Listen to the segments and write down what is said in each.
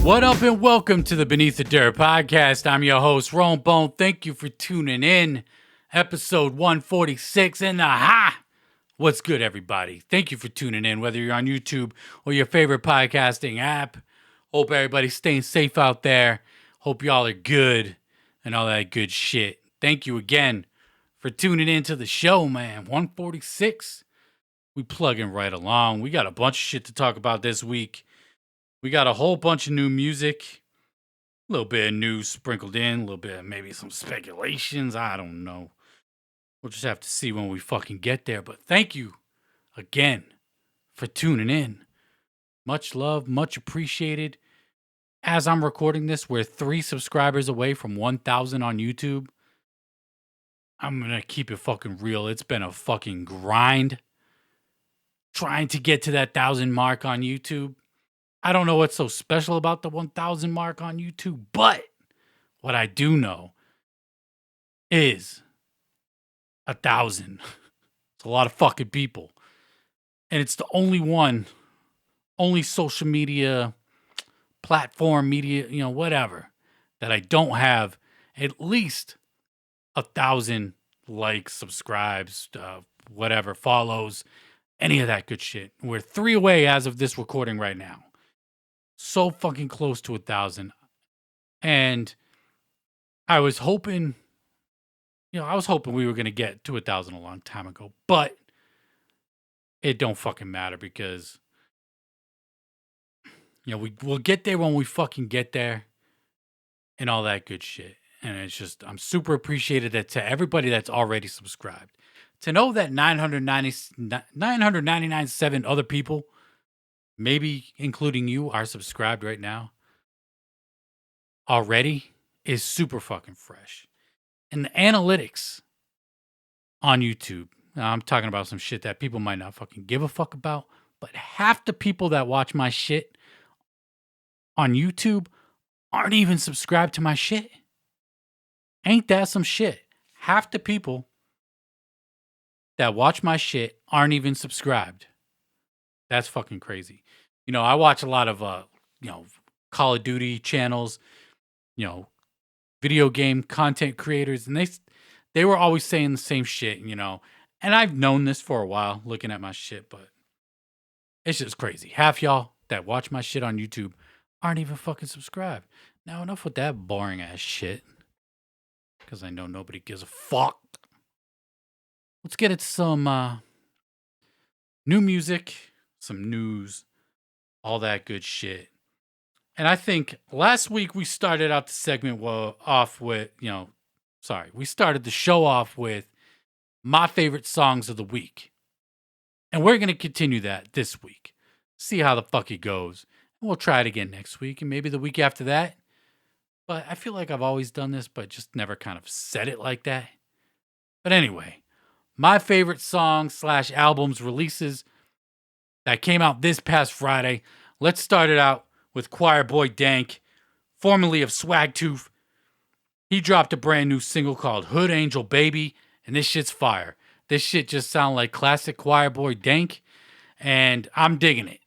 What up and welcome to the Beneath the Dirt podcast. I'm your host, Ron Bone. Thank you for tuning in. Episode 146 in the ha. What's good, everybody? Thank you for tuning in, whether you're on YouTube or your favorite podcasting app. Hope everybody's staying safe out there. Hope y'all are good and all that good shit. Thank you again for tuning in to the show, man. 146. We plugging right along. We got a bunch of shit to talk about this week. We got a whole bunch of new music, a little bit of news sprinkled in, a little bit of maybe some speculations. I don't know. We'll just have to see when we fucking get there. But thank you again for tuning in. Much love, much appreciated. As I'm recording this, we're 3 subscribers away from 1,000 on YouTube. I'm going to keep it fucking real. It's been a fucking grind trying to get to that 1,000 mark on YouTube. I don't know what's so special about the 1,000 mark on YouTube, but what I do know is 1,000. It's a lot of fucking people. And it's the only social media platform, media, whatever, that I don't have at least 1,000 likes, subscribes, whatever, follows, any of that good shit. We're 3 away as of this recording right now. So fucking close to 1,000. And I was hoping we were going to get to 1,000 a long time ago, but it don't fucking matter because, we'll get there when we fucking get there and all that good shit. And it's just, I'm super appreciated that to everybody that's already subscribed. To know that 999 other people, maybe including you, are subscribed right now already is super fucking fresh. And the analytics on YouTube, now I'm talking about some shit that people might not fucking give a fuck about, but half the people that watch my shit on YouTube aren't even subscribed to my shit. Ain't that some shit? Half the people that watch my shit aren't even subscribed. That's fucking crazy. I watch a lot of, Call of Duty channels, video game content creators, and they were always saying the same shit, and I've known this for a while looking at my shit, but it's just crazy. Half y'all that watch my shit on YouTube aren't even fucking subscribed. Now, enough with that boring ass shit, because I know nobody gives a fuck. Let's get into some new music, some news, all that good shit. And I think last week we started out the segment off with, we started the show off with my favorite songs of the week. And we're going to continue that this week. See how the fuck it goes. And we'll try it again next week and maybe the week after that. But I feel like I've always done this, but just never kind of said it like that. But anyway, my favorite songs / albums releases that came out this past Friday. Let's start it out with Choirboy Dank, formerly of Swag Toof. He dropped a brand new single called Hood Angel Baby, and this shit's fire. This shit just sounds like classic Choirboy Dank, and I'm digging it.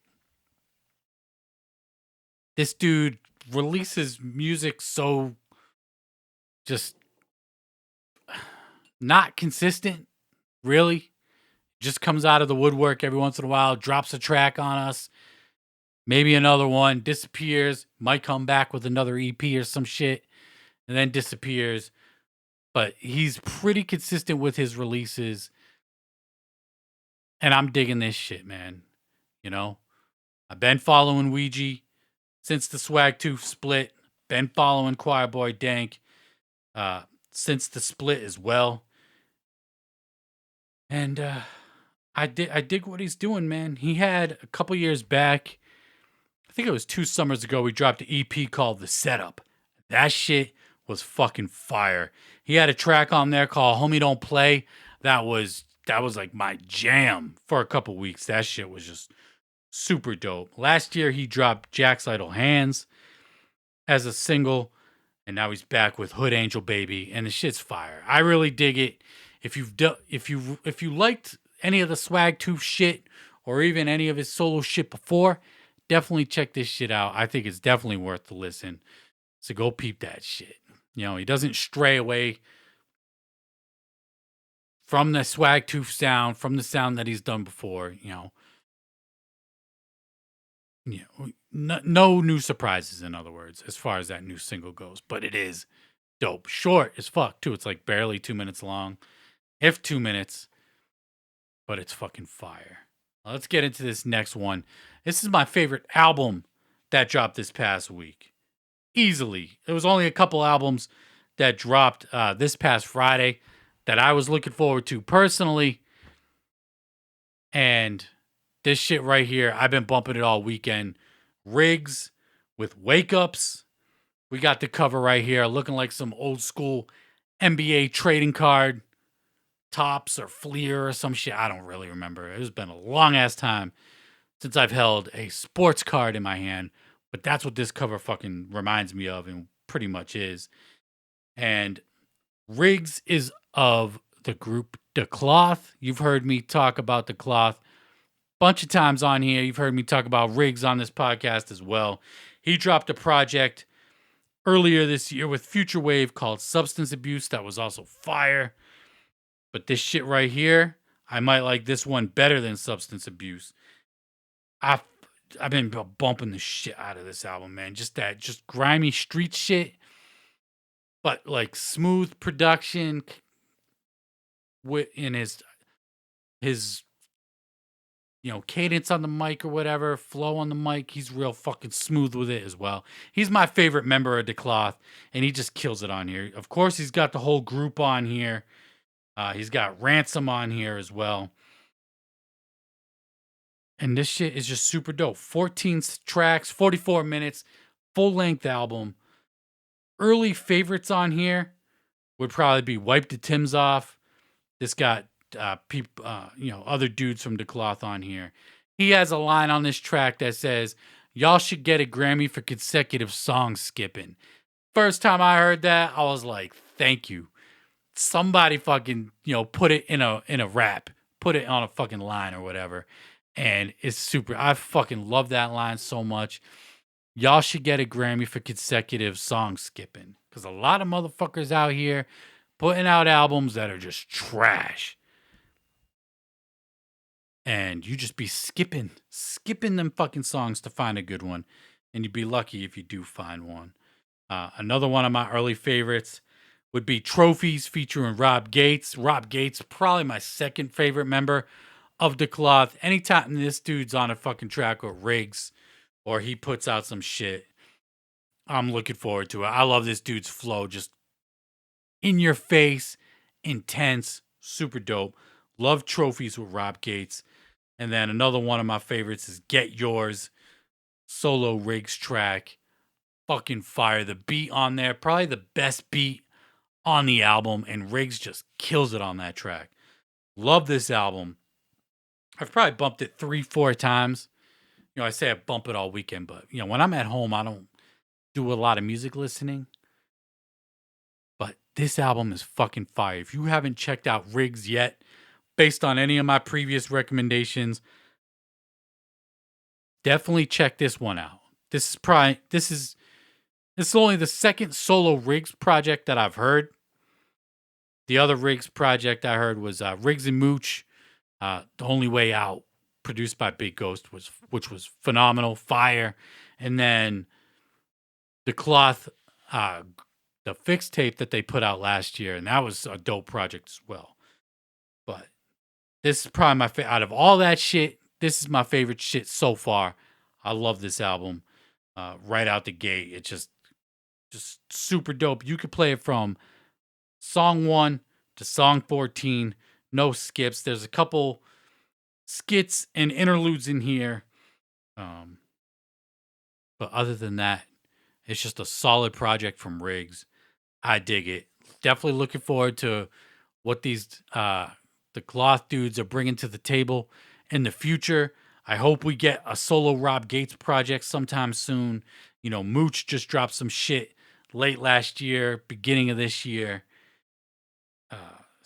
This dude releases music so just not consistent, really. Just comes out of the woodwork every once in a while, drops a track on us, maybe another one, disappears, might come back with another EP or some shit, and then disappears. But he's pretty consistent with his releases, and I'm digging this shit, man. I've been following Ouija since the Swag Tooth split, been following Choirboy Dank since the split as well. And I dig what he's doing, man. He had a couple years back, I think it was 2 summers ago, he dropped an EP called The Setup. That shit was fucking fire. He had a track on there called Homie Don't Play. That was like my jam for a couple weeks. That shit was just super dope. Last year he dropped Jack's Idle Hands as a single, and now he's back with Hood Angel Baby, and the shit's fire. I really dig it. If you liked any of the Swag Tooth shit or even any of his solo shit before, definitely check this shit out. I think it's definitely worth the listen. So go peep that shit. He doesn't stray away from the swag tooth sound, from the sound that he's done before. No new surprises, in other words, as far as that new single goes. But it is dope. Short as fuck, too. It's like barely 2 minutes long, if 2 minutes, but it's fucking fire. Let's get into this next one. This is my favorite album that dropped this past week. Easily. There was only a couple albums that dropped this past Friday that I was looking forward to personally. And this shit right here, I've been bumping it all weekend. Rigz with Wake Ups. We got the cover right here, looking like some old school NBA trading card. Tops or Fleer or some shit. I don't really remember. It's been a long ass time since I've held a sports card in my hand. But that's what this cover fucking reminds me of, and pretty much is. And Rigz is of the group The Cloth. You've heard me talk about The Cloth bunch of times on here. You've heard me talk about Rigz on this podcast as well. He dropped a project earlier this year with Future Wave called Substance Abuse that was also fire. But this shit right here, I might like this one better than Substance Abuse. I've been bumping the shit out of this album, man. Just grimy street shit, but like smooth production in his cadence on the mic or whatever, flow on the mic. He's real fucking smooth with it as well. He's my favorite member of The Cloth, and he just kills it on here. Of course, he's got the whole group on here. He's got Ransom on here as well. And this shit is just super dope. 14 tracks, 44 minutes, full-length album. Early favorites on here would probably be Wipe the Tims Off. This got other dudes from The Cloth on here. He has a line on this track that says, "Y'all should get a Grammy for consecutive song skipping." First time I heard that, I was like, thank you. Somebody fucking, put it in a rap. Put it on a fucking line or whatever. And it's super. I fucking love that line so much. Y'all should get a Grammy for consecutive song skipping. Because a lot of motherfuckers out here putting out albums that are just trash. And you just be skipping them fucking songs to find a good one. And you'd be lucky if you do find one. Another one of my early favorites would be Trophies featuring Rob Gates. Rob Gates, probably my second favorite member of The Cloth. Anytime this dude's on a fucking track with Rigz or he puts out some shit, I'm looking forward to it. I love this dude's flow. Just in your face, intense, super dope. Love Trophies with Rob Gates. And then another one of my favorites is Get Yours, solo Rigz track. Fucking fire. The beat on there, probably the best beat on the album, and Rigz just kills it on that track. Love this album. I've probably bumped it 3-4 times. I say I bump it all weekend, but when I'm at home, I don't do a lot of music listening. But this album is fucking fire. If you haven't checked out Rigz yet, based on any of my previous recommendations, definitely check this one out. This is only the second solo Rigz project that I've heard. The other Rigz project I heard was Rigz and Mooch, The Only Way Out, produced by Big Ghost, which was phenomenal, fire. And then The Cloth, the fixed tape that they put out last year, and that was a dope project as well. But this is probably my favorite. Out of all that shit, this is my favorite shit so far. I love this album. Right out the gate, it's just super dope. You could play it from song 1 to song 14, no skips. There's a couple skits and interludes in here, but other than that, it's just a solid project from Rigz. I dig it. Definitely looking forward to what these the Cloth dudes are bringing to the table in the future. I hope we get a solo Rob Gates project sometime soon. Mooch just dropped some shit late last year, beginning of this year.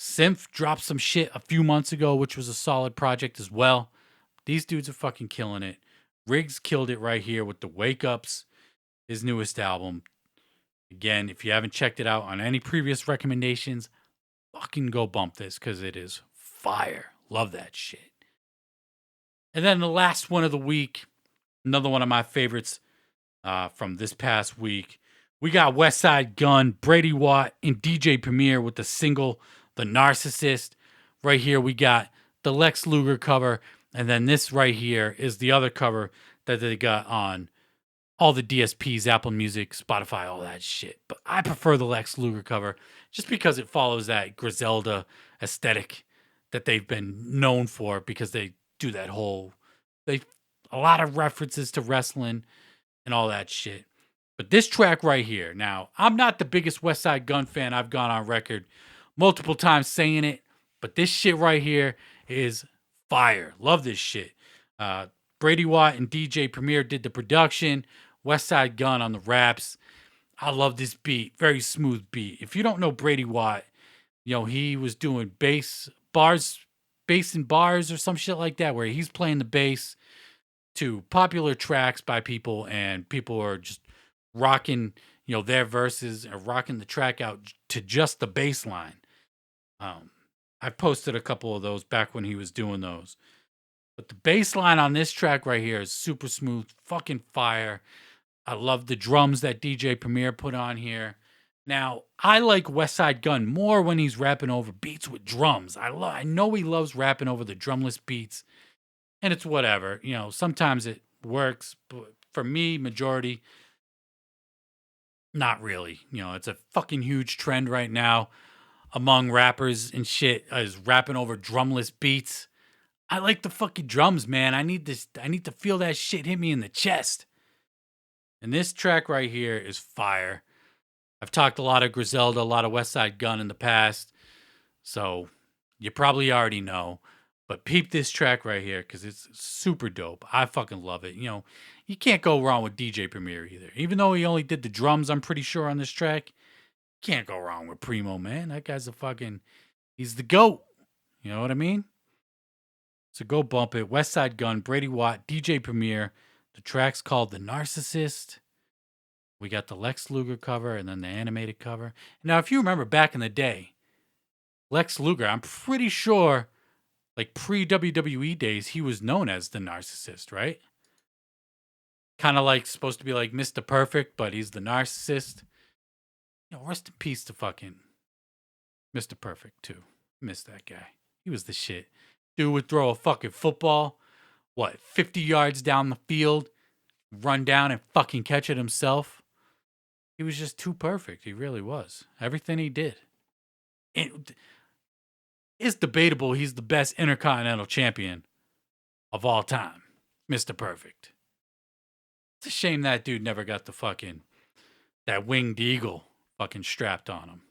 Symph dropped some shit a few months ago, which was a solid project as well. These dudes are fucking killing it. Rigz killed it right here with the Wake Ups, his newest album. Again, if you haven't checked it out on any previous recommendations, fucking go bump this because it is fire. Love that shit. And then the last one of the week, another one of my favorites from this past week. We got Westside Gunn, Brady Watt, and DJ Premier with the single The Narcissist. Right here, we got the Lex Luger cover. And then this right here is the other cover that they got on all the DSPs, Apple Music, Spotify, all that shit. But I prefer the Lex Luger cover just because it follows that Griselda aesthetic that they've been known for because they do that whole, a lot of references to wrestling and all that shit. But this track right here, now, I'm not the biggest Westside Gunn fan. I've gone on record multiple times saying it, but this shit right here is fire. Love this shit. Brady Watt and DJ Premier did the production. Westside Gunn on the raps. I love this beat. Very smooth beat. If you don't know Brady Watt, he was doing bass and bars or some shit like that, where he's playing the bass to popular tracks by people, and people are just rocking, their verses or rocking the track out to just the bass line. I posted a couple of those back when he was doing those. But the bass line on this track right here is super smooth, fucking fire. I love the drums that DJ Premier put on here. Now, I like Westside Gunn more when he's rapping over beats with drums. I know he loves rapping over the drumless beats. And it's whatever. Sometimes it works, but for me, majority, not really. It's a fucking huge trend right now among rappers and shit is rapping over drumless beats. I like the fucking drums, man. I need to feel that shit hit me in the chest. And this track right here is fire. I've talked a lot of Griselda, a lot of Westside Gunn in the past, so you probably already know. But peep this track right here because it's super dope. I fucking love it. You can't go wrong with DJ Premier either. Even though he only did the drums, I'm pretty sure, on this track, can't go wrong with Primo, man. That guy's he's the GOAT. You know what I mean? So go bump it. Westside Gunn, Brady Watt, DJ Premier. The track's called The Narcissist. We got the Lex Luger cover and then the animated cover. Now, if you remember back in the day, Lex Luger, I'm pretty sure, like pre-WWE days, he was known as the Narcissist, right? Kind of like supposed to be like Mr. Perfect, but he's the Narcissist. Rest in peace to fucking Mr. Perfect, too. Miss that guy. He was the shit. Dude would throw a fucking football, 50 yards down the field, run down and fucking catch it himself. He was just too perfect. He really was. Everything he did. It's debatable he's the best Intercontinental Champion of all time. Mr. Perfect. It's a shame that dude never got that winged eagle fucking strapped on him.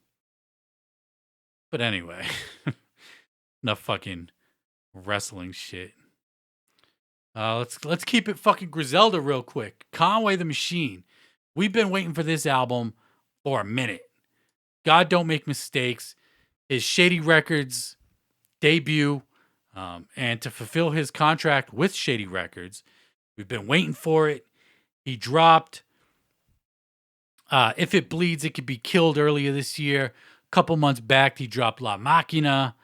But anyway, enough fucking wrestling shit. Let's keep it fucking Griselda real quick. Conway the Machine. We've been waiting for this album for a minute. God Don't Make Mistakes. His Shady Records debut, and to fulfill his contract with Shady Records. We've been waiting for it. He dropped If It Bleeds, It Could Be Killed earlier this year. A couple months back, he dropped La Machina.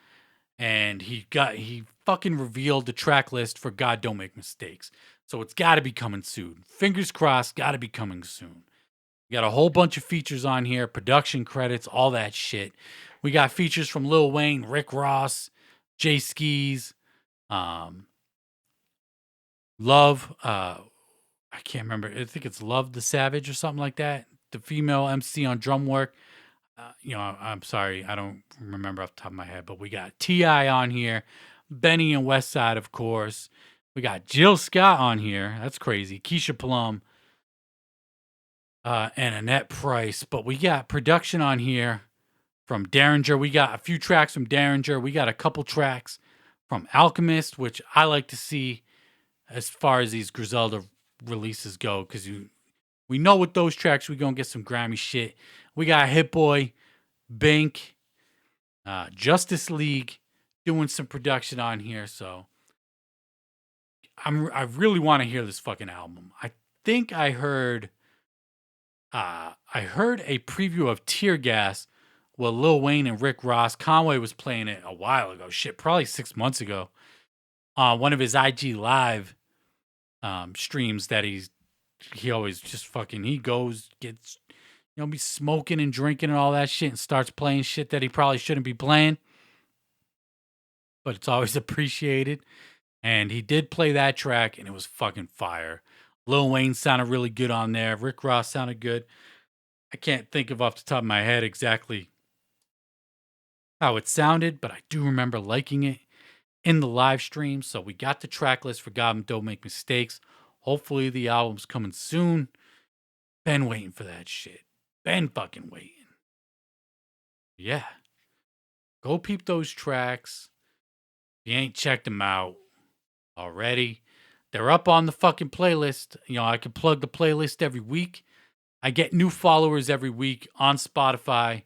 And he fucking revealed the track list for God Don't Make Mistakes. So it's got to be coming soon. Fingers crossed, got to be coming soon. We got a whole bunch of features on here, production credits, all that shit. We got features from Lil Wayne, Rick Ross, Jay Skis, Love, I can't remember. I think it's Love the Savage or something like that. The female MC on drum work. I'm sorry, I don't remember off the top of my head, but we got T.I. on here, Benny and Westside, of course. We got Jill Scott on here. That's crazy. Keisha Plum, and Annette Price. But we got production on here from Derringer. We got a few tracks from Derringer. We got a couple tracks from Alchemist, which I like to see as far as these Griselda releases go, because we know with those tracks we're going to get some grimy shit. We got Hit Boy, Bink, Justice League doing some production on here. So I really want to hear this fucking album. I think I heard a preview of Tear Gas with Lil Wayne and Rick Ross. Conway was playing it a while ago. Shit, probably 6 months ago. One of his IG live streams that he always just fucking he goes gets be smoking and drinking and all that shit and starts playing shit that he probably shouldn't be playing, but it's always appreciated. And he did play that track and it was fucking fire. Lil Wayne sounded really good on there. Rick Ross sounded good. I can't think of off the top of my head exactly how it sounded, but I do remember liking it in the live stream. So we got the track list for God Don't Make Mistakes. Hopefully the album's coming soon. Been waiting for that shit. Been fucking waiting. Yeah. Go peep those tracks. If you ain't checked them out already, they're up on the fucking playlist. I can plug the playlist every week. I get new followers every week on Spotify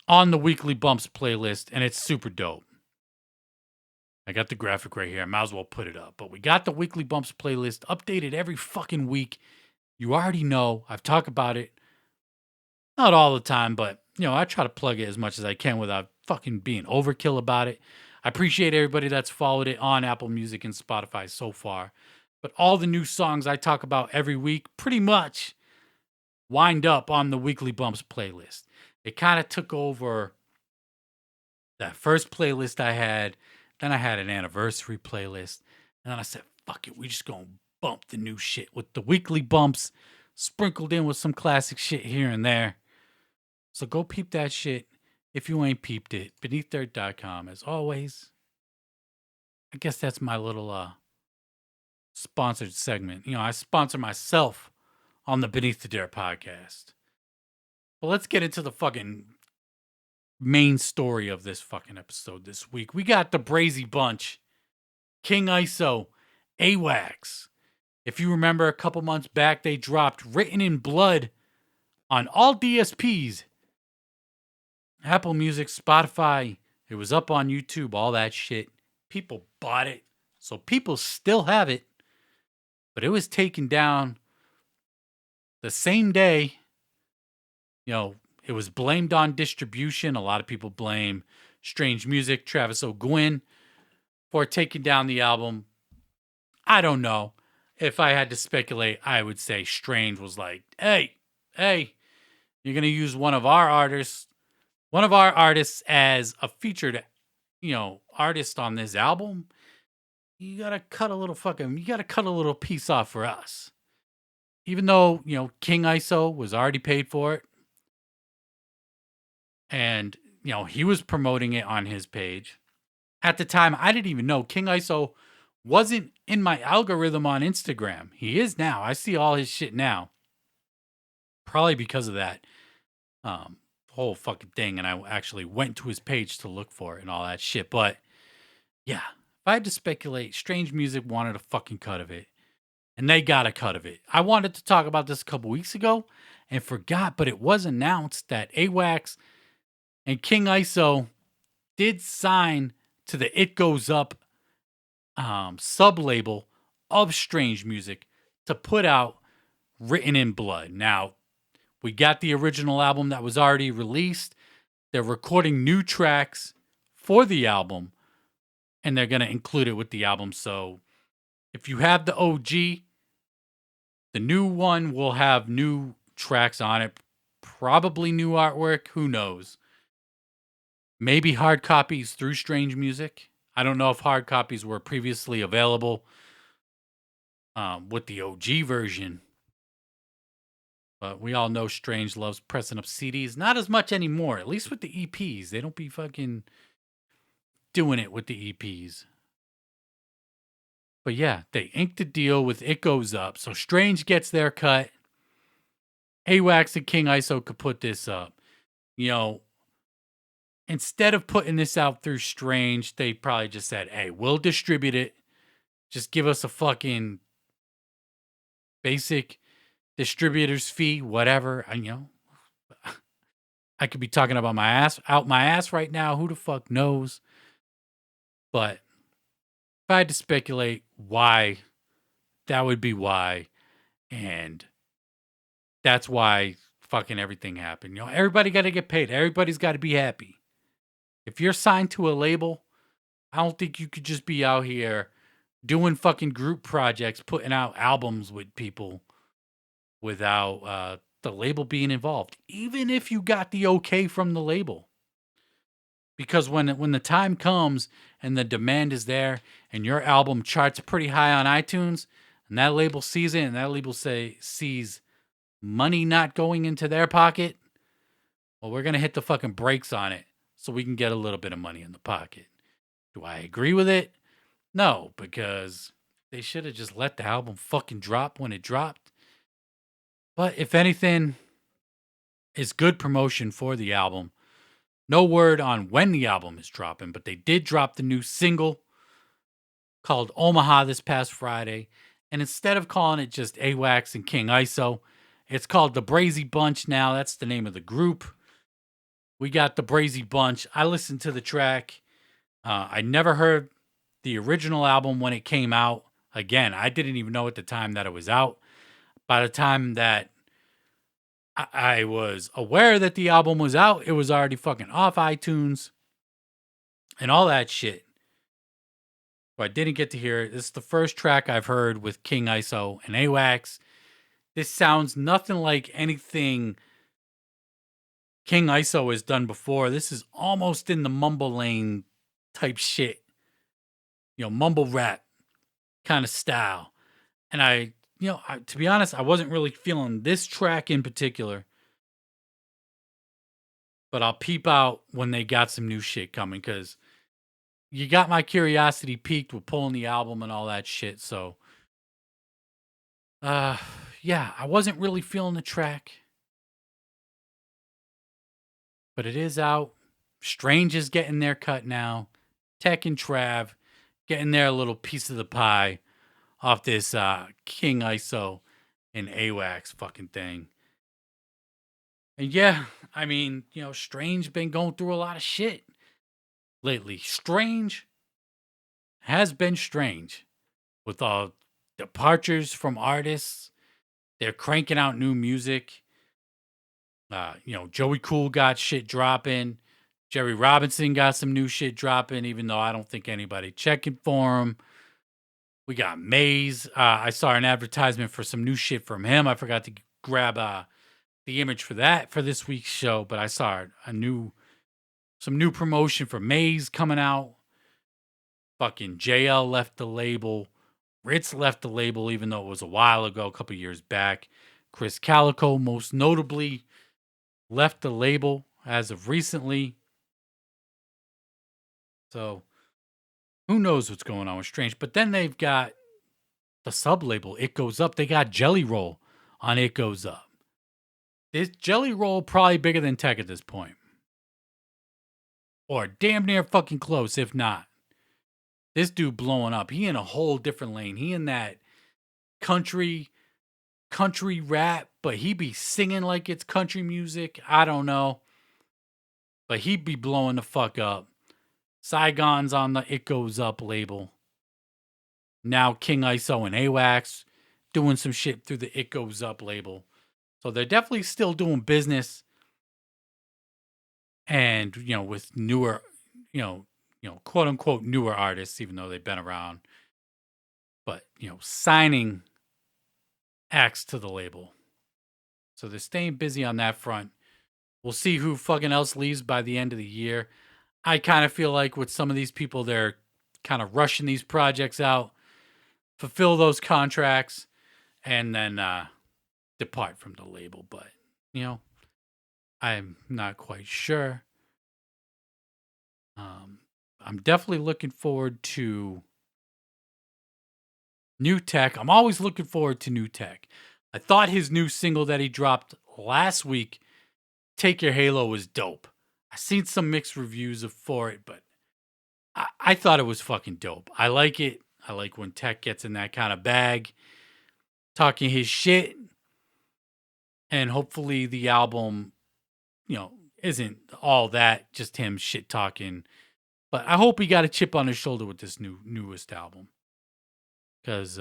on the Weekly Bumps playlist, and it's super dope. I got the graphic right here. I might as well put it up. But we got the Weekly Bumps playlist updated every fucking week. You already know. I've talked about it. Not all the time, but, I try to plug it as much as I can without fucking being overkill about it. I appreciate everybody that's followed it on Apple Music and Spotify so far. But all the new songs I talk about every week pretty much wind up on the Weekly Bumps playlist. It kind of took over that first playlist I had. Then I had an anniversary playlist. And then I said, fuck it, we just gonna bump the new shit with the Weekly Bumps sprinkled in with some classic shit here and there. So go peep that shit if you ain't peeped it. beneathdirt.com as always. I guess that's my little sponsored segment. I sponsor myself on the Beneath the Dirt podcast. But let's get into the fucking main story of this fucking episode this week. We got the Brazy Bunch, King ISO, AWACS. If you remember a couple months back, they dropped Written in Blood on all DSPs. Apple Music, Spotify, it was up on YouTube, all that shit. People bought it. So people still have it. But it was taken down the same day. It was blamed on distribution. A lot of people blame Strange Music, Travis O'Gwin, for taking down the album. I don't know. If I had to speculate, I would say Strange was like, hey, you're going to use one of our artists as a featured, artist on this album. You got to cut a little piece off for us. Even though, King ISO was already paid for it. And, he was promoting it on his page. At the time, I didn't even know King ISO wasn't in my algorithm on Instagram. He is now. I see all his shit now. Probably because of that whole fucking thing. And I actually went to his page to look for it and all that shit. But yeah, if I had to speculate, Strange Music wanted a fucking cut of it. And they got a cut of it. I wanted to talk about this a couple weeks ago and forgot, but it was announced that AWACS and King ISO did sign to the It Goes Up sub-label of Strange Music to put out Written in Blood. Now, we got the original album that was already released. They're recording new tracks for the album, and they're going to include it with the album. So if you have the OG, the new one will have new tracks on it, probably new artwork, who knows. Maybe hard copies through Strange Music. I don't know if hard copies were previously available with the OG version. But we all know Strange loves pressing up CDs. Not as much anymore, at least with the EPs. They don't be fucking doing it with the EPs. But yeah, they inked the deal with It Goes Up. So Strange gets their cut. AWACS and King ISO could put this up. Instead of putting this out through Strange, they probably just said, hey, we'll distribute it. Just give us a fucking basic distributor's fee, whatever. I could be talking about my ass right now. Who the fuck knows? But If I had to speculate why, that would be why. And that's why fucking everything happened. Everybody got to get paid. Everybody's got to be happy. If you're signed to a label, I don't think you could just be out here doing fucking group projects, putting out albums with people without the label being involved, even if you got the okay from the label. Because when the time comes and the demand is there and your album charts pretty high on iTunes and that label sees it and that label sees money not going into their pocket, well, we're going to hit the fucking brakes on it so we can get a little bit of money in the pocket. Do I agree with it? No, because they should have just let the album fucking drop when it dropped. But if anything, it's good promotion for the album. No word on when the album is dropping, but they did drop the new single called Omaha this past Friday. And instead of calling it just AWAX and King ISO, it's called the Brazy Bunch now. That's the name of the group. We got the Brazy Bunch. I listened to the track. I never heard the original album when it came out. Again, I didn't even know at the time that it was out. By the time that I was aware that the album was out, it was already fucking off iTunes and all that shit. But I didn't get to hear it. This is the first track I've heard with King ISO and AWAX. This sounds nothing like anything King ISO has done before. This is almost in the mumble lane type shit. Mumble rap kind of style. And to be honest, I wasn't really feeling this track in particular. But I'll peep out when they got some new shit coming because you got my curiosity piqued with pulling the album and all that shit. So, yeah, I wasn't really feeling the track. But it is out. Strange is getting their cut now. Tech and Trav getting their little piece of the pie off this King ISO and AWAX fucking thing. And yeah, I mean, Strange been going through a lot of shit lately. Strange has been strange with all departures from artists. They're cranking out new music. Joey Cool got shit dropping. Jerry Robinson got some new shit dropping, even though I don't think anybody checking for him. We got Maze. I saw an advertisement for some new shit from him. I forgot to grab the image for that for this week's show, but I saw some new promotion for Maze coming out. Fucking JL left the label. Ritz left the label, even though it was a while ago, a couple years back. Chris Calico, most notably, left the label as of recently. So, who knows what's going on with Strange. But then they've got the sub-label, It Goes Up. They got Jelly Roll on It Goes Up. This Jelly Roll probably bigger than Tech at this point. Or damn near fucking close, if not. This dude blowing up. He in a whole different lane. He in that country rap, but he be singing like it's country music. I don't know. But he be blowing the fuck up. Saigon's on the It Goes Up label. Now King ISO and AWAX doing some shit through the It Goes Up label. So they're definitely still doing business. And, with newer, quote unquote newer artists, even though they've been around. But, signing acts to the label. So they're staying busy on that front. We'll see who fucking else leaves by the end of the year. I kind of feel like with some of these people, they're kind of rushing these projects out, fulfill those contracts, and then depart from the label. But, I'm not quite sure. I'm definitely looking forward to new Tech. I'm always looking forward to new Tech. I thought his new single that he dropped last week, Take Your Halo, was dope. I seen some mixed reviews for it, but I thought it was fucking dope. I like it. I like when Tech gets in that kind of bag, talking his shit. And hopefully the album, isn't all that, just him shit talking. But I hope he got a chip on his shoulder with this newest album. Because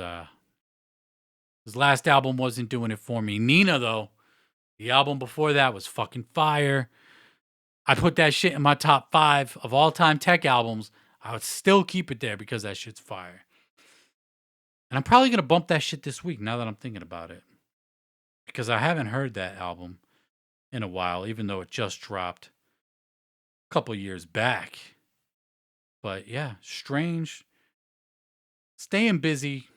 his last album wasn't doing it for me. Nina, though, the album before that was fucking fire. I put that shit in my top 5 of all-time tech albums. I would still keep it there because that shit's fire. And I'm probably going to bump that shit this week now that I'm thinking about it. Because I haven't heard that album in a while, even though it just dropped a couple years back. But yeah, Strange, staying busy,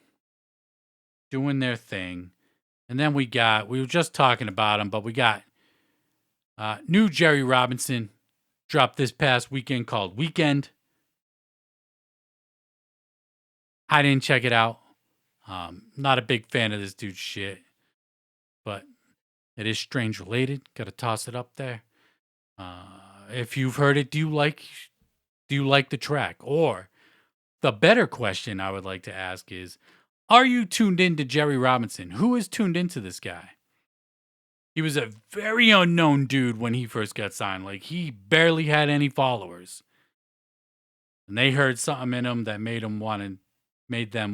doing their thing. And then we were just talking about them, but we got new Jerry Robinson dropped this past weekend called Weekend. I didn't check it out. Not a big fan of this dude's shit, but it is Strange related. Got to toss it up there. If you've heard it, do you like the track? Or the better question I would like to ask is, are you tuned into Jerry Robinson? Who is tuned into this guy? He was a very unknown dude when he first got signed. Like, he barely had any followers. And they heard something in him that made them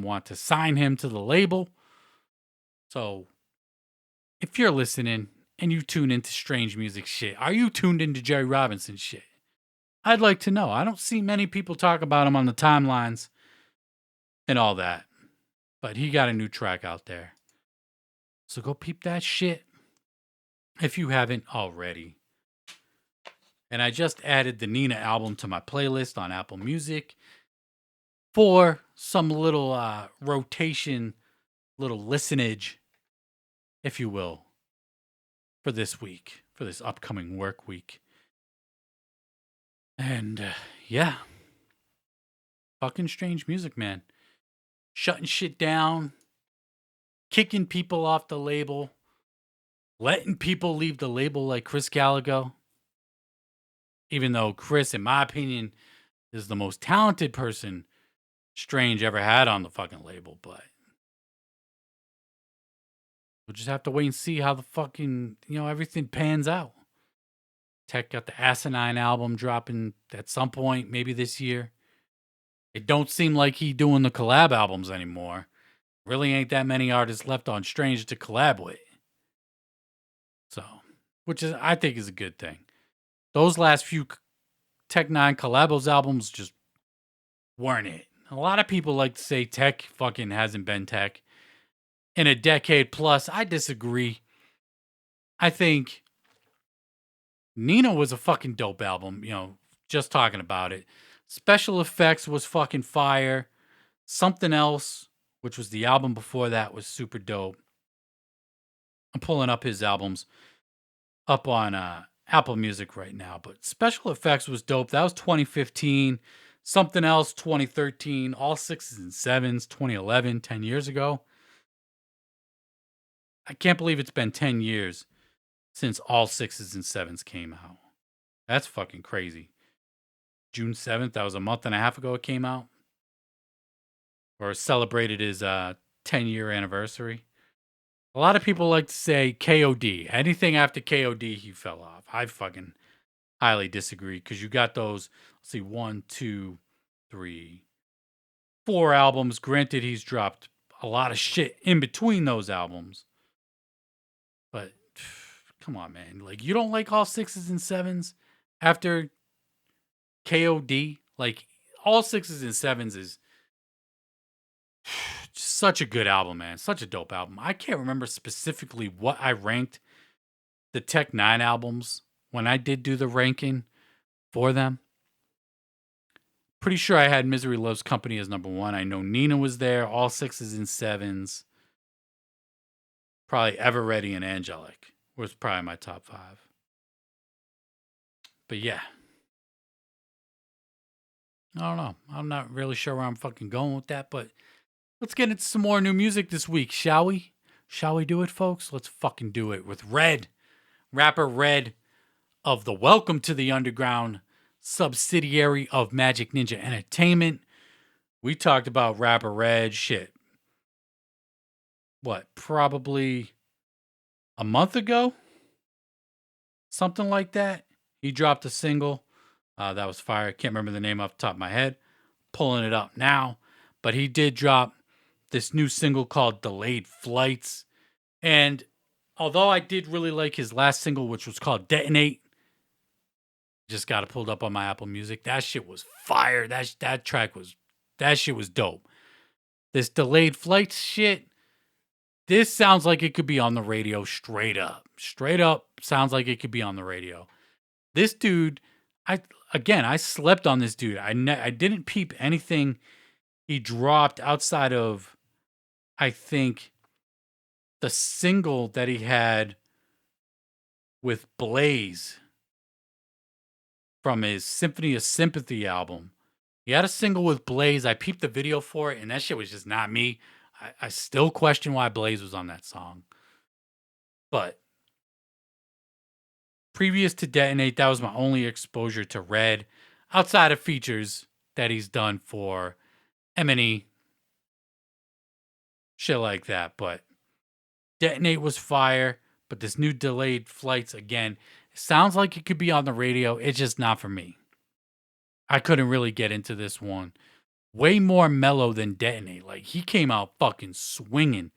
want to sign him to the label. So, if you're listening and you tune into Strange Music shit, are you tuned into Jerry Robinson shit? I'd like to know. I don't see many people talk about him on the timelines and all that. But he got a new track out there. So go peep that shit if you haven't already. And I just added the Nina album to my playlist on Apple Music for some little rotation, little listenage, if you will, for this week, for this upcoming work week. And yeah, fucking Strange Music, man. Shutting shit down, kicking people off the label, letting people leave the label like Chris Gallagher. Even though Chris, in my opinion, is the most talented person Strange ever had on the fucking label, but we'll just have to wait and see how the fucking, everything pans out. Tech got the Asinine album dropping at some point, maybe this year. It don't seem like he doing the collab albums anymore. Really ain't that many artists left on Strange to collab with. So, which is, I think, is a good thing. Those last few Tech 9 collabos albums just weren't it. A lot of people like to say Tech fucking hasn't been Tech in a decade plus. I disagree. I think Nina was a fucking dope album, just talking about it. Special Effects was fucking fire. Something Else, which was the album before that, was super dope. I'm pulling up his albums up on Apple Music right now, but Special Effects was dope. That was 2015. Something Else, 2013. All Sixes and Sevens, 2011, 10 years ago. I can't believe it's been 10 years since All Sixes and Sevens came out. That's fucking crazy. June 7th, that was a month and a half ago it came out. Or celebrated his 10-year anniversary. A lot of people like to say KOD. Anything after KOD, he fell off. I fucking highly disagree because you got those, let's see, 1, 2, 3, 4 albums. Granted, he's dropped a lot of shit in between those albums. But come on, man. Like, you don't like All Sixes and Sevens after KOD? Like, All Sixes and Sevens is such a good album, man. Such a dope album. I can't remember specifically what I ranked the Tech 9 albums when I did do the ranking for them. Pretty sure I had Misery Loves Company as number 1. I know Nina was there, All Sixes and Sevens. Probably Ever Ready and Angelic was probably my top 5. But yeah. I don't know. I'm not really sure where I'm fucking going with that, but let's get into some more new music this week, shall we? Shall we do it, folks? Let's fucking do it with Red. Rapper Red of the Welcome to the Underground subsidiary of Magic Ninja Entertainment. We talked about Rapper Red, shit. What, probably a month ago? Something like that. He dropped a single That was fire. I can't remember the name off the top of my head. Pulling it up now. But he did drop this new single called Delayed Flights. And although I did really like his last single, which was called Detonate, just got it pulled up on my Apple Music. That shit was fire. That shit was dope. This Delayed Flights shit, this sounds like it could be on the radio straight up. Straight up sounds like it could be on the radio. This dude, I slept on this dude. I didn't peep anything he dropped outside of, I think, the single that he had with Blaze from his Symphony of Sympathy album. He had a single with Blaze. I peeped the video for it, and that shit was just not me. I still question why Blaze was on that song. But previous to Detonate, that was my only exposure to Red outside of features that he's done for M&E. Shit like that. But Detonate was fire. But this new Delayed Flights, again, it sounds like it could be on the radio. It's just not for me. I couldn't really get into this one. Way more mellow than Detonate. Like, he came out fucking swinging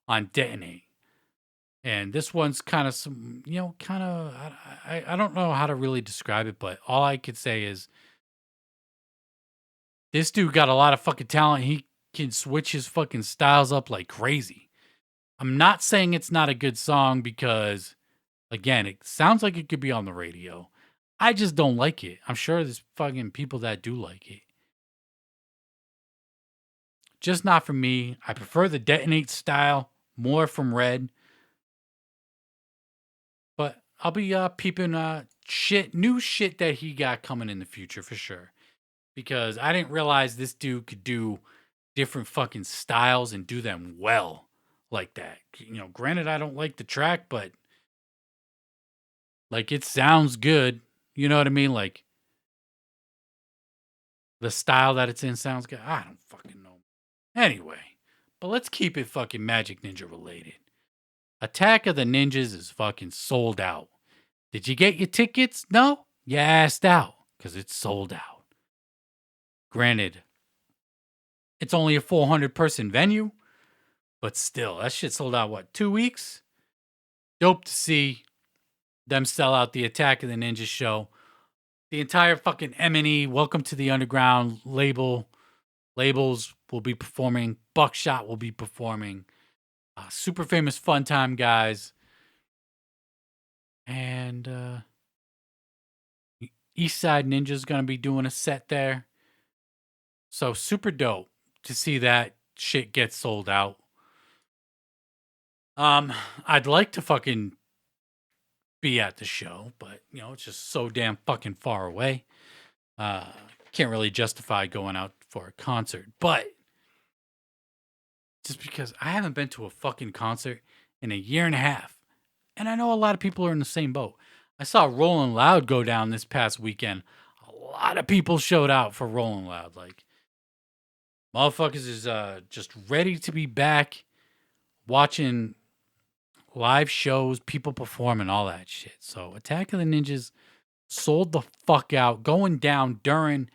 on Detonate. And this one's kind of some, I don't know how to really describe it, but all I could say is this dude got a lot of fucking talent. He can switch his fucking styles up like crazy. I'm not saying it's not a good song because, again, it sounds like it could be on the radio. I just don't like it. I'm sure there's fucking people that do like it. Just not for me. I prefer the Detonate style more from Red. But I'll be peeping new shit that he got coming in the future for sure. Because I didn't realize this dude could do different fucking styles and do them well like that. Granted, I don't like the track, but like it sounds good. You know what I mean? Like the style that it's in sounds good. I don't fucking know. Anyway, but let's keep it fucking Magic Ninja related. Attack of the Ninjas is fucking sold out. Did you get your tickets? No? You asked out because it's sold out. Granted, it's only a 400-person venue, but still, that shit sold out, 2 weeks? Dope to see them sell out the Attack of the Ninja show. The entire fucking M&E, Welcome to the Underground labels will be performing. Buckshot will be performing. Super famous Fun Time guys. And Eastside Ninja's going to be doing a set there. So super dope to see that shit get sold out. I'd like to fucking be at the show, but it's just so damn fucking far away. Can't really justify going out for a concert, but just because I haven't been to a fucking concert in a year and a half. And I know a lot of people are in the same boat. I saw Rolling Loud go down this past weekend. A lot of people showed out for Rolling Loud. Like, motherfuckers is just ready to be back watching live shows, people performing, all that shit. So Attack of the Ninjas sold the fuck out, going down during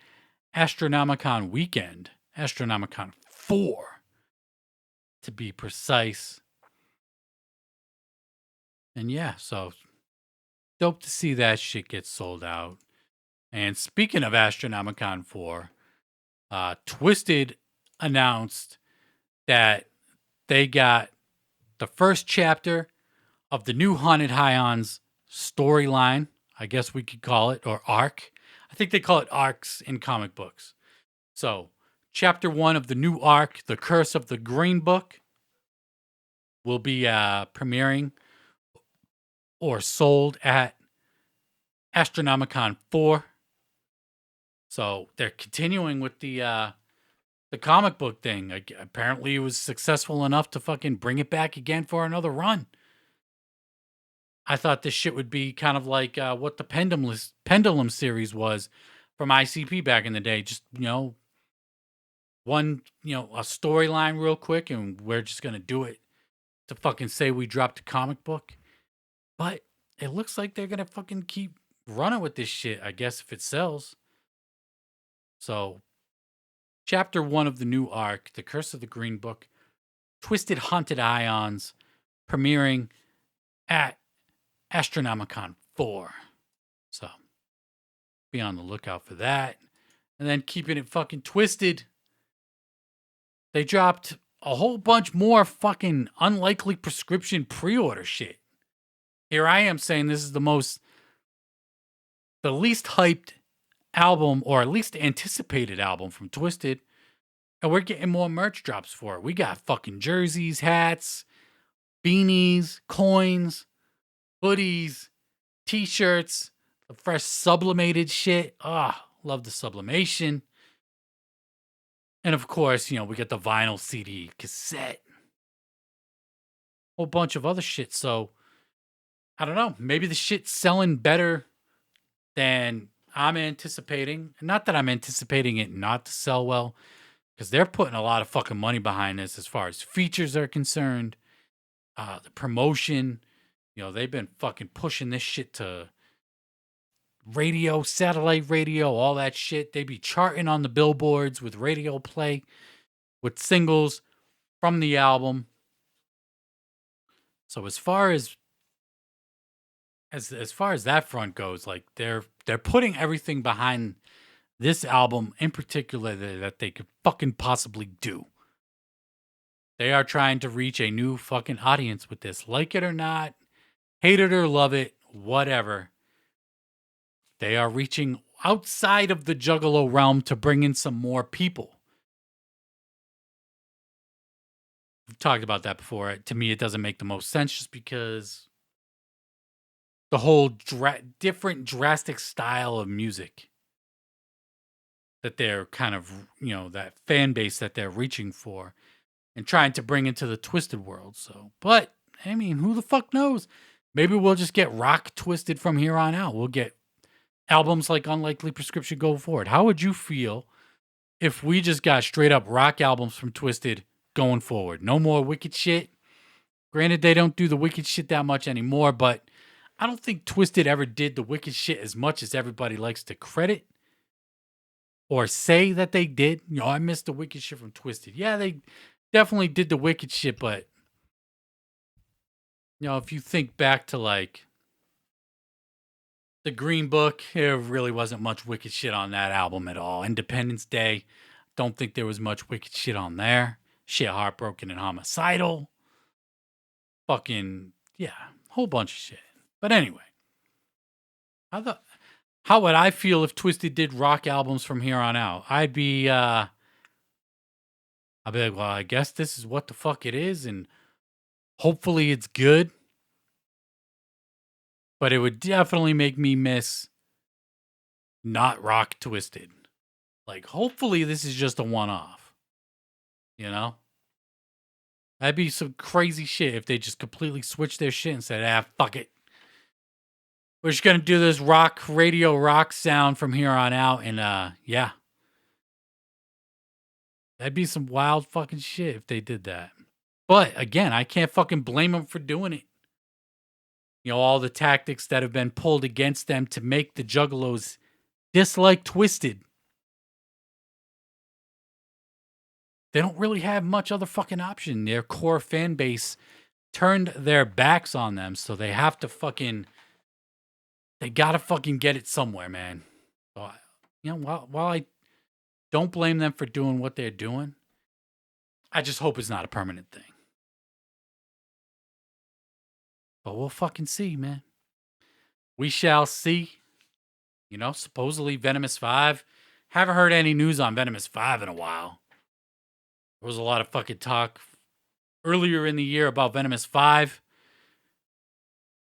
Astronomicon weekend. Astronomicon 4, to be precise. And yeah, so dope to see that shit get sold out. And speaking of Astronomicon 4, Twiztid announced that they got the first chapter of the new Haunted Highons storyline, I guess we could call it, or arc. I think they call it arcs in comic books. So, chapter 1 of the new arc, The Curse of the Green Book, will be premiering or sold at Astronomicon 4. So, they're continuing with the comic book thing. Apparently, it was successful enough to fucking bring it back again for another run. I thought this shit would be kind of like what the Pendulum series was from ICP back in the day. Just, one, a storyline real quick, and we're just going to do it to fucking say we dropped a comic book. But it looks like they're going to fucking keep running with this shit, I guess, if it sells. So, chapter 1 of the new arc, The Curse of the Green Book, Twisted Haunted Ions, premiering at Astronomicon 4. So, be on the lookout for that. And then keeping it fucking twisted, they dropped a whole bunch more fucking unlikely prescription pre-order shit. Here I am saying this is the least hyped album, or at least anticipated album from Twiztid, and we're getting more merch drops for it. We got fucking jerseys, hats, beanies, coins, hoodies, t-shirts, the fresh sublimated shit. Love the sublimation. And of course, we get the vinyl CD, cassette, whole bunch of other shit. So I don't know. Maybe the shit's selling better than I'm anticipating. Not that I'm anticipating it not to sell well, because they're putting a lot of fucking money behind this as far as features are concerned. The promotion, they've been fucking pushing this shit to radio, satellite radio, all that shit. They be charting on the billboards with radio play, with singles from the album. So as far as that front goes, like they're putting everything behind this album in particular that they could fucking possibly do. They are trying to reach a new fucking audience with this. Like it or not, hate it or love it, whatever. They are reaching outside of the Juggalo realm to bring in some more people. We've talked about that before. To me, it doesn't make the most sense just because the whole different drastic style of music that they're kind of, that fan base that they're reaching for and trying to bring into the Twiztid world. So, but I mean, who the fuck knows? Maybe we'll just get rock Twiztid from here on out. We'll get albums like Unlikely Prescription go forward. How would you feel if we just got straight up rock albums from Twiztid going forward? No more wicked shit. Granted, they don't do the wicked shit that much anymore, but I don't think Twiztid ever did the wicked shit as much as everybody likes to credit or say that they did. I missed the wicked shit from Twiztid. Yeah, they definitely did the wicked shit, but if you think back to like the Green Book, there really wasn't much wicked shit on that album at all. Independence Day, don't think there was much wicked shit on there. Shit, Heartbroken and Homicidal. Fucking, yeah, whole bunch of shit. But anyway, how would I feel if Twiztid did rock albums from here on out? I'd be like, well, I guess this is what the fuck it is, and hopefully it's good. But it would definitely make me miss not rock Twiztid. Like, hopefully this is just a one-off. That'd be some crazy shit if they just completely switched their shit and said, fuck it. We're just going to do this radio rock sound from here on out. And, yeah. That'd be some wild fucking shit if they did that. But, again, I can't fucking blame them for doing it. All the tactics that have been pulled against them to make the Juggalos dislike Twiztid. They don't really have much other fucking option. Their core fan base turned their backs on them, so they have to fucking... They gotta fucking get it somewhere, man. So, while I don't blame them for doing what they're doing, I just hope it's not a permanent thing. But we'll fucking see, man. We shall see. Supposedly Venomous 5. Haven't heard any news on Venomous 5 in a while. There was a lot of fucking talk earlier in the year about Venomous 5.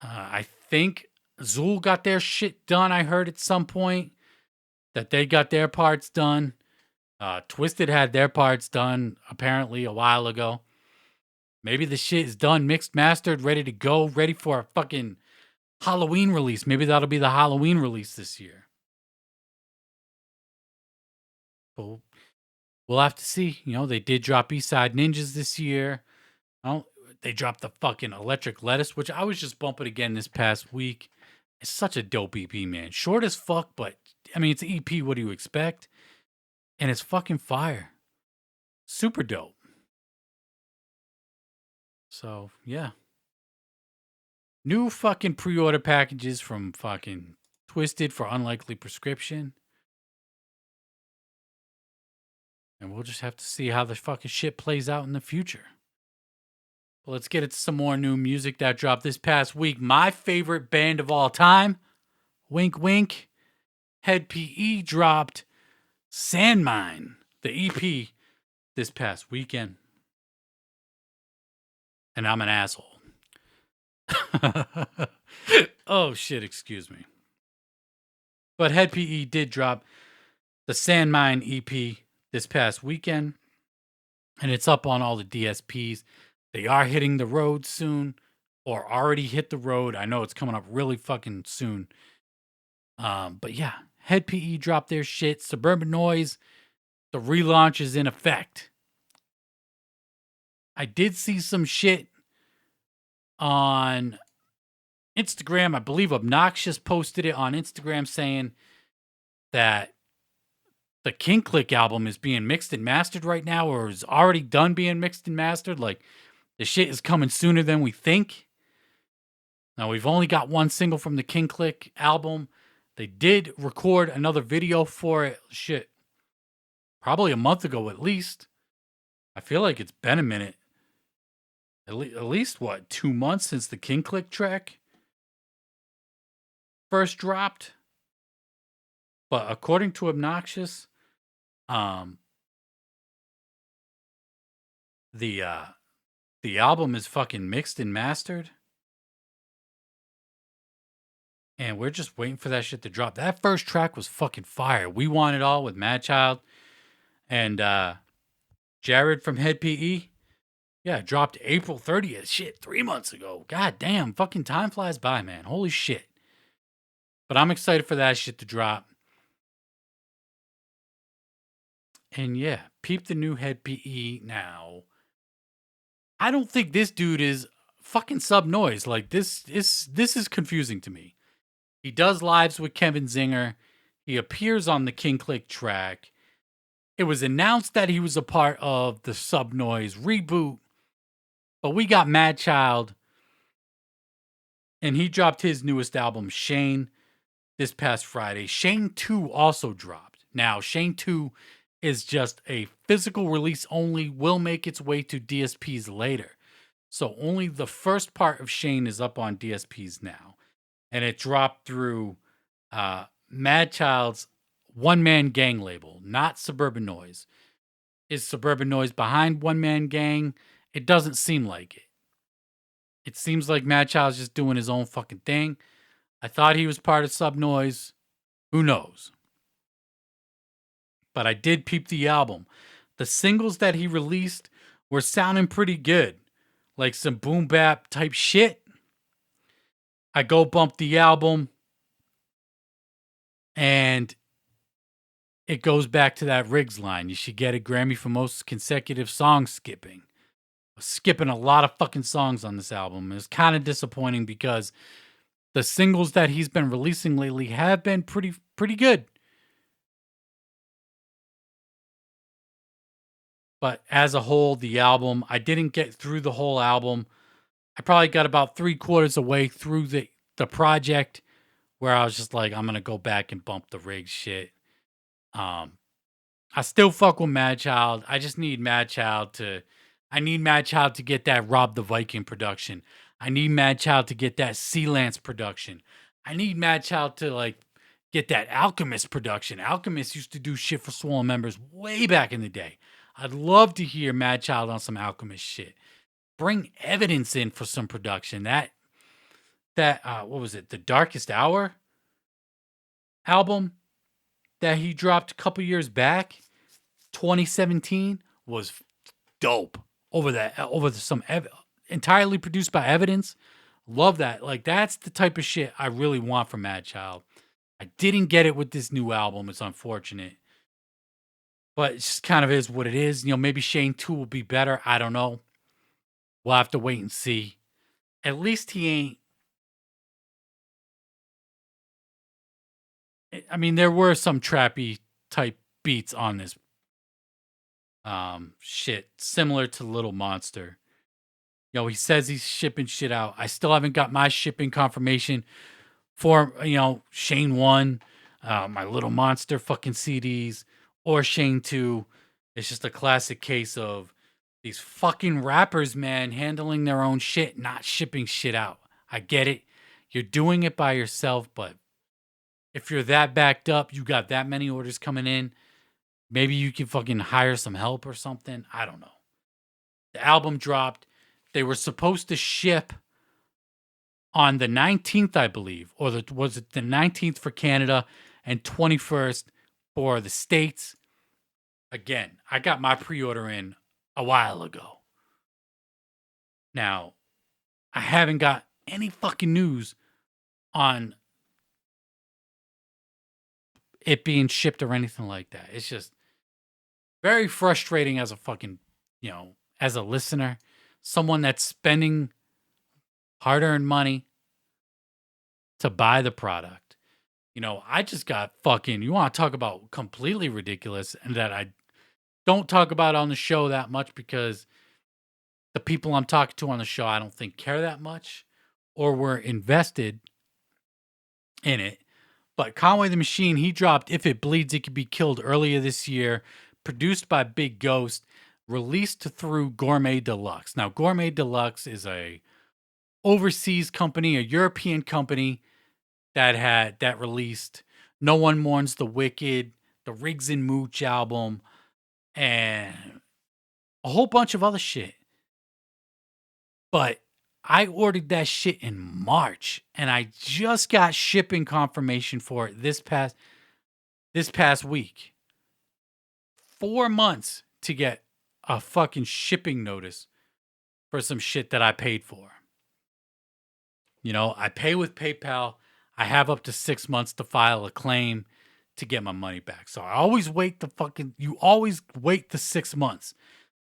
I think Zool got their shit done, I heard at some point. That they got their parts done. Twiztid had their parts done, apparently, a while ago. Maybe the shit is done, mixed, mastered, ready to go, ready for a fucking Halloween release. Maybe that'll be the Halloween release this year. But we'll have to see. They did drop Eastside Ninjas this year. They dropped the fucking Electric Lettuce, which I was just bumping again this past week. It's such a dope EP, man. Short as fuck, but I mean, it's an EP. What do you expect? And it's fucking fire. Super dope. So, yeah. New fucking pre-order packages from fucking Twiztid for Unlikely Prescription. And we'll just have to see how the fucking shit plays out in the future. But let's get into some more new music that dropped this past week. My favorite band of all time, wink wink, Head PE dropped Sandmine, the EP, this past weekend. And I'm an asshole. Oh shit, excuse me. But Head PE did drop the Sandmine EP this past weekend. And it's up on all the DSPs. They are hitting the road soon, or already hit the road. I know it's coming up really fucking soon. But yeah, Head PE dropped their shit. Suburban Noise, the relaunch is in effect. I did see some shit on Instagram. I believe Obnoxious posted it on Instagram saying that the King Click album is being mixed and mastered right now, or is already done being mixed and mastered. Like, the shit is coming sooner than we think. Now, we've only got one single from the King Click album. They did record another video for it. Shit. Probably a month ago at least. I feel like it's been a minute. At least, what, 2 months since the King Click track first dropped? But according to Obnoxious, the album is fucking mixed and mastered. And we're just waiting for that shit to drop. That first track was fucking fire. We Want It All with Madchild and Jared from Head PE. Yeah, it dropped April 30th. Shit, 3 months ago. God damn, fucking time flies by, man. Holy shit. But I'm excited for that shit to drop. And yeah, peep the new Head PE now. I don't think this dude is fucking Sub Noise. Like, this is confusing to me. He does lives with Kevin Zinger. He appears on the King Click track. It was announced that he was a part of the Sub Noise reboot. But we got Madchild. And he dropped his newest album, Shane, this past Friday. Shane 2 also dropped. Now, Shane 2 is just a physical release only, will make its way to DSPs later. So only the first part of Shane is up on DSPs now. And it dropped through Madchild's one-man gang label, not Suburban Noise. Is Suburban Noise behind one-man gang? It doesn't seem like it. It seems like Madchild's just doing his own fucking thing. I thought he was part of Sub Noise. Who knows? But I did peep the album. The singles that he released were sounding pretty good. Like some boom bap type shit. I go bump the album. And it goes back to that Rigz line. You should get a Grammy for most consecutive song skipping. Skipping a lot of fucking songs on this album. It's kind of disappointing because the singles that he's been releasing lately have been pretty good. But as a whole, the album, I didn't get through the whole album. I probably got about 3/4 away through the project where I was just like, I'm going to go back and bump the Rigz shit. I still fuck with Madchild. I just need Madchild to get that Rob the Viking production. I need Madchild to get that Sea-Lance production. I need Madchild to like get that Alchemist production. Alchemist used to do shit for Swollen Members way back in the day. I'd love to hear Madchild on some Alchemist shit. Bring Evidence in for some production. That what was it? The Darkest Hour album that he dropped a couple years back, 2017, was dope. Entirely produced by Evidence. Love that. Like, that's the type of shit I really want from Madchild. I didn't get it with this new album. It's unfortunate. But it just kind of is what it is. You know, maybe Shane 2 will be better. I don't know. We'll have to wait and see. At least he ain't I mean, there were some trappy type beats on this shit, similar to Little Monster. He says he's shipping shit out. I still haven't got my shipping confirmation for, Shane 1, my Little Monster fucking CDs, or Shane 2. It's just a classic case of these fucking rappers, man, handling their own shit, not shipping shit out. I get it. You're doing it by yourself, but if you're that backed up, you got that many orders coming in, maybe you can fucking hire some help or something. I don't know. The album dropped. They were supposed to ship on the 19th, I believe, or was it the 19th for Canada and 21st for the States? Again, I got my pre-order in a while ago. Now, I haven't got any fucking news on it being shipped or anything like that. It's just very frustrating as a fucking, as a listener, someone that's spending hard-earned money to buy the product. I just got fucking, you want to talk about completely ridiculous, and that I don't talk about on the show that much because the people I'm talking to on the show, I don't think care that much or were invested in it. But Conway the Machine, he dropped If It Bleeds, It Could Be Killed earlier this year, produced by Big Ghost, released through Gourmet Deluxe. Now, Gourmet Deluxe is a overseas company, a European company that released No One Mourns the Wicked, the Rigz and Mooch album, and a whole bunch of other shit. But I ordered that shit in March, and I just got shipping confirmation for it this past week. 4 months to get a fucking shipping notice for some shit that I paid for. I pay with PayPal. I have up to 6 months to file a claim to get my money back. So I always wait you always wait the 6 months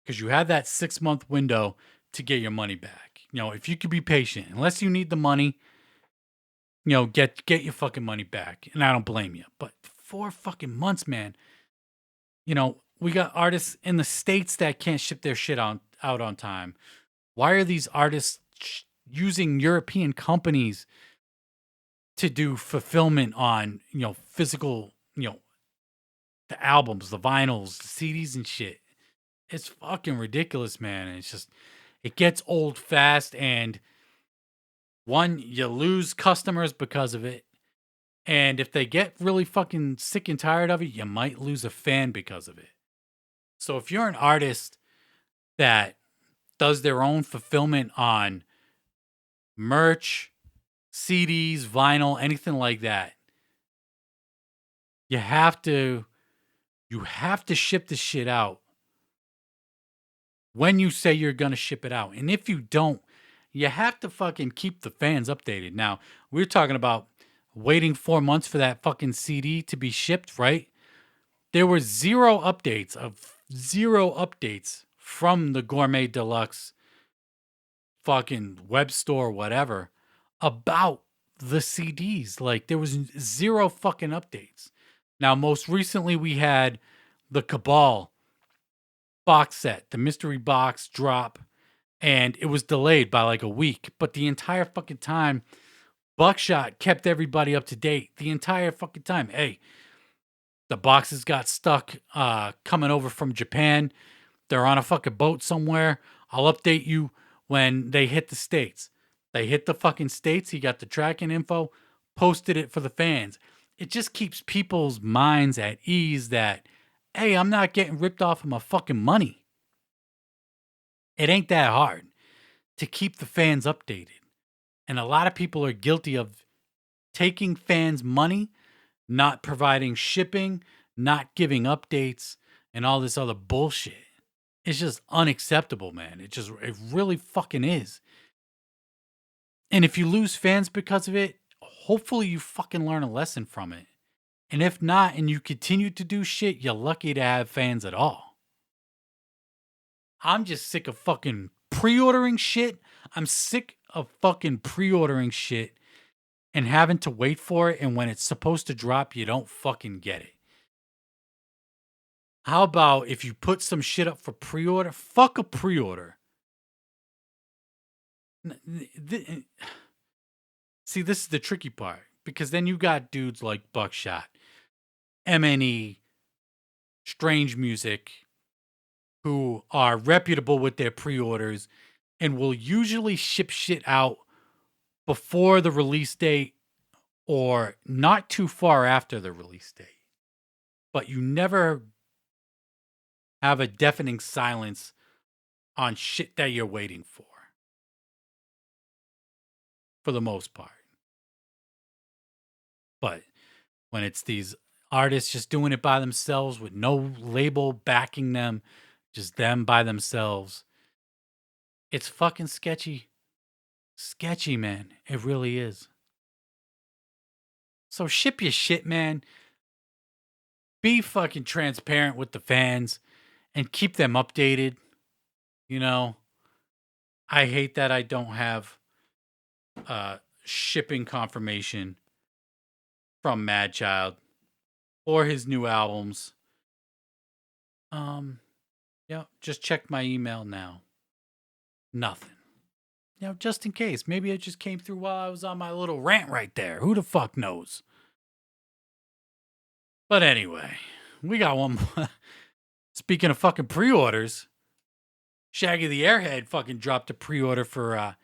because you have that 6-month window to get your money back. If you could be patient, unless you need the money, get your fucking money back. And I don't blame you. But 4 fucking months, man. We got artists in the States that can't ship their shit out on time. Why are these artists using European companies to do fulfillment on, physical, the albums, the vinyls, the CDs and shit? It's fucking ridiculous, man. It's just, it gets old fast, and one, you lose customers because of it. And if they get really fucking sick and tired of it, you might lose a fan because of it. So if you're an artist that does their own fulfillment on merch, CDs, vinyl, anything like that, you have to ship the shit out when you say you're going to ship it out. And if you don't, you have to fucking keep the fans updated. Now, we're talking about waiting 4 months for that fucking CD to be shipped, right? There were zero updates from the Gourmet Deluxe fucking web store, whatever, about the CDs. Like, there was zero fucking updates. Now, most recently, we had the Cabal box set, the mystery box drop, and it was delayed by like a week. But the entire fucking time, Buckshot kept everybody up to date the entire fucking time. Hey, the boxes got stuck coming over from Japan. They're on a fucking boat somewhere. I'll update you when they hit the States. They hit the fucking States. He got the tracking info, posted it for the fans. It just keeps people's minds at ease that, hey, I'm not getting ripped off of my fucking money. It ain't that hard to keep the fans updated. And a lot of people are guilty of taking fans' money, not providing shipping, not giving updates, and all this other bullshit. It's just unacceptable, man. It really fucking is. And if you lose fans because of it, hopefully you fucking learn a lesson from it. And if not, and you continue to do shit, you're lucky to have fans at all. I'm just sick of fucking pre-ordering shit. I'm sick of fucking pre-ordering shit and having to wait for it, and when it's supposed to drop, you don't fucking get it. How about if you put some shit up for pre-order? Fuck a pre-order. See, this is the tricky part, because then you got dudes like Buckshot, MNE, Strange Music, who are reputable with their pre-orders and will usually ship shit out before the release date or not too far after the release date. But you never have a deafening silence on shit that you're waiting for the most part. But when it's these artists just doing it by themselves with no label backing them, just them by themselves, it's fucking sketchy. Sketchy, man. It really is. So ship your shit, man. Be fucking transparent with the fans and keep them updated. You know, I hate that I don't have shipping confirmation from Madchild or his new albums. Yeah, just check my email now. Nothing. You know, just in case. Maybe it just came through while I was on my little rant right there. Who the fuck knows? But anyway, we got one more. Speaking of fucking pre-orders, Shaggy the Airhead fucking dropped a pre-order for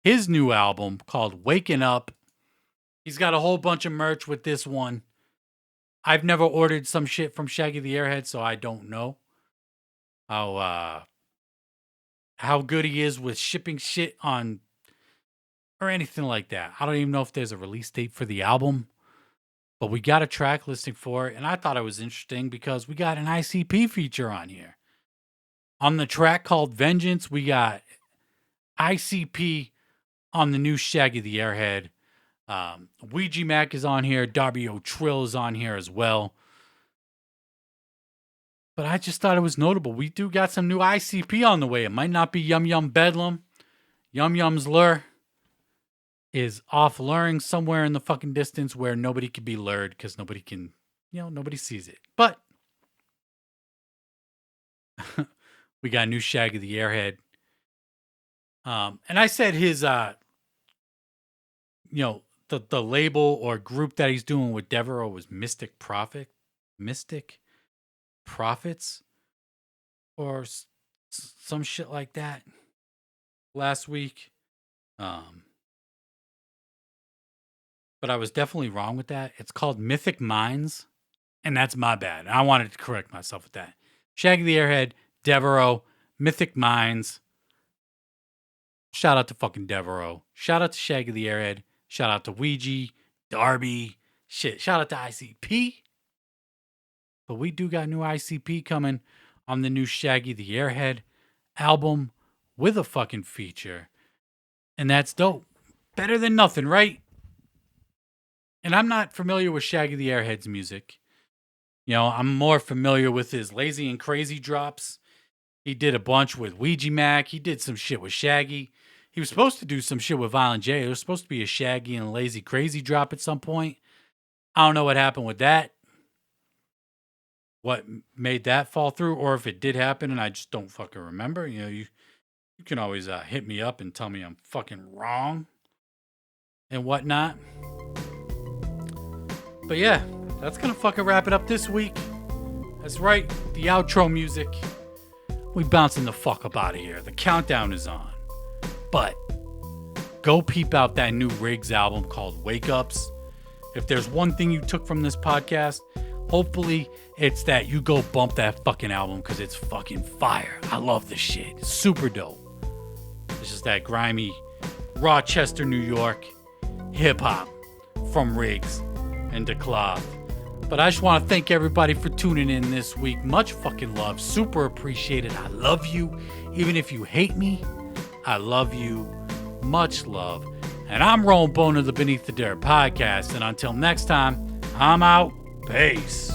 his new album called Waking Up. He's got a whole bunch of merch with this one. I've never ordered some shit from Shaggy the Airhead, so I don't know how good he is with shipping shit on or anything like that. I don't even know if there's a release date for the album, but we got a track listing for it, and I thought it was interesting because we got an ICP feature on here. On the track called Vengeance, we got ICP on the new Shaggy the Airhead. Ouija Mac is on here. Darby O'Trill is on here as well. But I just thought it was notable. We do got some new ICP on the way. It might not be Yum Yum Bedlam. Yum Yum's lure is off luring somewhere in the fucking distance where nobody could be lured because nobody can, nobody sees it. But we got new Shaggy the Airhead. And I said his, the label or group that he's doing with Devereaux was Mystic Prophets or some shit like that last week. But I was definitely wrong with that. It's called Mythic Minds, and that's my bad. I wanted to correct myself with that. Shaggy the Airhead, Devereaux, Mythic Minds. Shout out to fucking Devereaux. Shout out to Shaggy the Airhead. Shout out to Ouija, Darby. Shit, shout out to ICP. But we do got new ICP coming on the new Shaggy the Airhead album with a fucking feature. And that's dope. Better than nothing, right? And I'm not familiar with Shaggy the Airhead's music. I'm more familiar with his Lazy and Crazy drops. He did a bunch with Ouija Mac. He did some shit with Shaggy. He was supposed to do some shit with Violent J. There was supposed to be a Shaggy and Lazy Crazy drop at some point. I don't know what happened with that. What made that fall through, or if it did happen and I just don't fucking remember. You can always hit me up and tell me I'm fucking wrong and whatnot. But yeah, that's gonna fucking wrap it up this week. That's right, the outro music. We bouncing the fuck up out of here. The countdown is on. But go peep out that new Rigz album called Wake Ups. If there's one thing you took from this podcast, hopefully it's that you go bump that fucking album because it's fucking fire. I love this shit. It's super dope. It's just that grimy Rochester, New York hip hop from Rigz and DeClaw. But I just want to thank everybody for tuning in this week. Much fucking love. Super appreciated. I love you. Even if you hate me, I love you. Much love. And I'm Rolling Bone of the Beneath the Dirt podcast. And until next time, I'm out. Peace.